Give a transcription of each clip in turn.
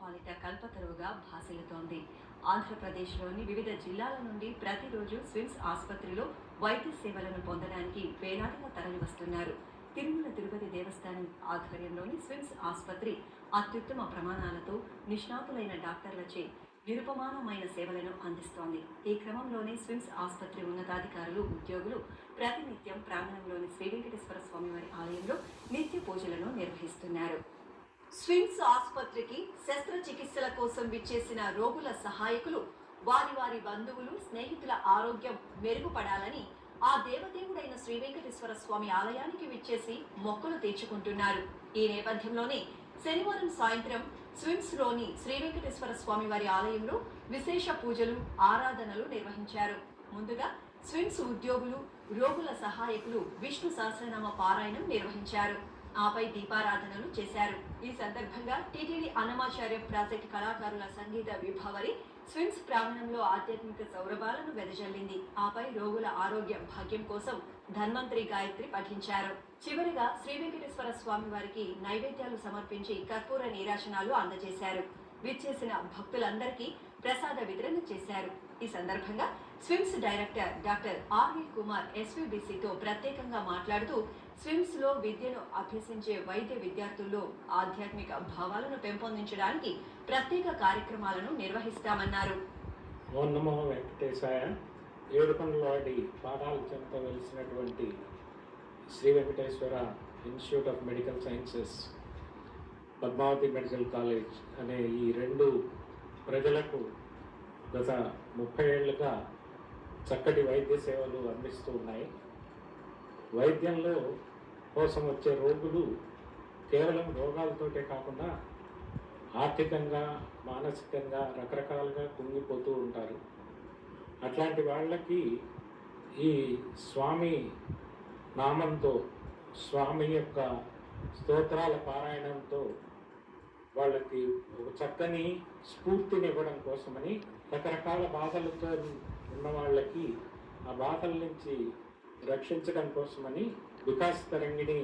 పాలిట కల్పతరువుగా భాసిల్లుతోంది. ఆంధ్రప్రదేశ్లోని వివిధ జిల్లాల నుండి ప్రతిరోజు స్విమ్స్ ఆసుపత్రిలో వైద్య సేవలను పొందడానికి వేలాదిగా తరలివస్తున్నారు. తిరుమల తిరుపతి దేవస్థానం ఆధ్వర్యంలోని స్విమ్స్ ఆసుపత్రి అత్యుత్తమ ప్రమాణాలతో నిష్ణాతులైన డాక్టర్లచే నిరుపమానమైన సేవలను అందిస్తోంది. ఈ క్రమంలోనే స్విమ్స్ ఆసుపత్రి ఉన్నతాధికారులు, ఉద్యోగులు ప్రతినిత్యం ప్రాంగణంలోని శ్రీ వెంకటేశ్వర స్వామివారి ఆలయంలో నిత్య పూజలను నిర్వహిస్తున్నారు. స్విమ్స్ ఆసుపత్రికి శస్త్రచికిత్సల కోసం విచ్చేసిన రోగుల సహాయకులు వారి వారి బంధువులు, స్నేహితుల ఆరోగ్యం మెరుగుపడాలని ఆ దేవదేవుడైన శ్రీ వెంకటేశ్వర స్వామి ఆలయానికి విచ్చేసి మొక్కులు తీర్చుకుంటున్నారు. ఈ నేపథ్యంలోనే శనివారం సాయంత్రం స్విమ్స్ లోని శ్రీ వెంకటేశ్వర స్వామి వారి ఆలయంలో విశేష పూజలు, ఆరాధనలు నిర్వహించారు. ముందుగా స్విమ్స్ ఉద్యోగులు, రోగుల సహాయకులు విష్ణు సహస్రనామ పారాయణం నిర్వహించారు. ఆపై దీపారాధనలు చేశారు. ఈ సందర్భంగా టీటీడీ అన్నమాచార్య ప్రాజెక్ట్ కళాకారుల సంగీత విభావరి స్విమ్స్ ప్రాంగణంలో ఆధ్యాత్మిక సౌరభాలను వెదజల్లింది. ఆపై రోగుల ఆరోగ్య భాగ్యం కోసం ధన్వంతరి గాయత్రి పఠించారు. చివరిగా శ్రీ వెంకటేశ్వర స్వామి వారికి నైవేద్యాలు సమర్పించి కర్పూర నీరాజనాలు అందజేశారు. విచ్చేసిన భక్తులందరికీ ప్రసాద వితరణ చేశారు. ఈ సందర్భంగా SVIMS director doctor RV Kumar ఎస్వీబీసీతో ప్రత్యేకంగా మాట్లాడుతూ స్విమ్స్ లో విద్యను అభ్యసించే వైద్య విద్యార్థుల్లో ఆధ్యాత్మిక భావాలను పెంపొందించడానికి ప్రత్యేక కార్యక్రమాలను నిర్వహిస్తామన్నారు. ఓం నమో వెంకటేశాయ. ఏడుకొండలవాడి పాఠాలు చెందవలసినటువంటి Sri Venkateswara institute of medical sciences, Padmavati medical college అనే ఈ రెండు ప్రజలకు గత 30 ఏళ్లుగా చక్కటి వైద్య సేవలు అందిస్తూ ఉన్నాయి. వైద్యంలో కోసం వచ్చే రోగులు కేవలం రోగాలతోటే కాకుండా ఆర్థికంగా, మానసికంగా రకరకాలుగా కుంగిపోతూ ఉంటారు. అట్లాంటి వాళ్ళకి ఈ స్వామి నామంతో, స్వామి యొక్క స్తోత్రాల పారాయణంతో వాళ్ళకి ఒక చక్కని స్ఫూర్తినివ్వడం కోసమని, రకరకాల బాధలతో ఉన్న వాళ్ళకి ఆ బాధల నుంచి రక్షించడం కోసమని వికాస్ తరంగిణి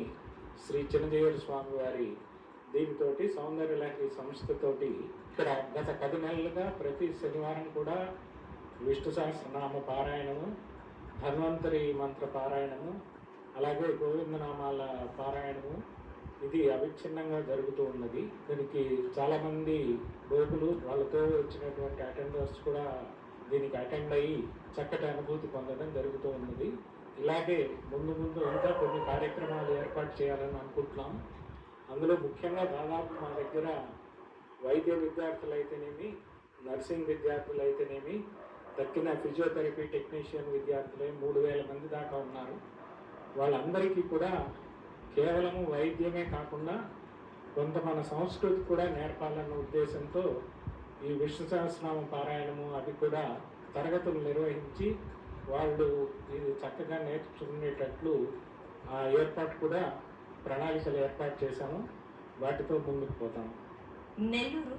శ్రీ చిన్నజీయర్ స్వామి వారి దీనితోటి సౌందర్యలహరి సంస్థతోటి ఇక్కడ గత 10 నెలలుగా ప్రతి శనివారం కూడా విష్ణు సహస్రనామ పారాయణము, ధన్వంతరి మంత్ర పారాయణము, అలాగే గోవిందనామాల పారాయణము ఇది అవిచ్ఛిన్నంగా జరుగుతూ ఉన్నది. దీనికి చాలామంది రోగులు, వాళ్ళతో వచ్చినటువంటి అటెండర్స్ కూడా దీనికి అటెండ్ అయ్యి చక్కటి అనుభూతి పొందడం జరుగుతూ ఉన్నది. ఇలాగే ముందు ఇంకా కొన్ని కార్యక్రమాలు ఏర్పాటు చేయాలని అనుకుంటున్నాం. అందులో ముఖ్యంగా దాదాపు మా దగ్గర వైద్య విద్యార్థులు అయితేనేమి, నర్సింగ్ విద్యార్థులు అయితేనేమి, తక్కిన ఫిజియోథెరపీ టెక్నీషియన్ విద్యార్థులే 3000 మంది దాకా ఉన్నారు. వాళ్ళందరికీ కూడా కేవలము వైద్యమే కాకుండా కొంత మన సంస్కృతి కూడా నేర్పాలన్న ఉద్దేశంతో ఈ విష్ణు సహస్రనామ పారాయణము అవి కూడా తరగతులు నిర్వహించి వాళ్ళు ఇది చక్కగా నేర్చుకునేటట్లు ఆ ఏర్పాటు కూడా ప్రణాళికలు ఏర్పాటు చేశాము. వాటితో ముందుకు పోతాము. నెల్లూరు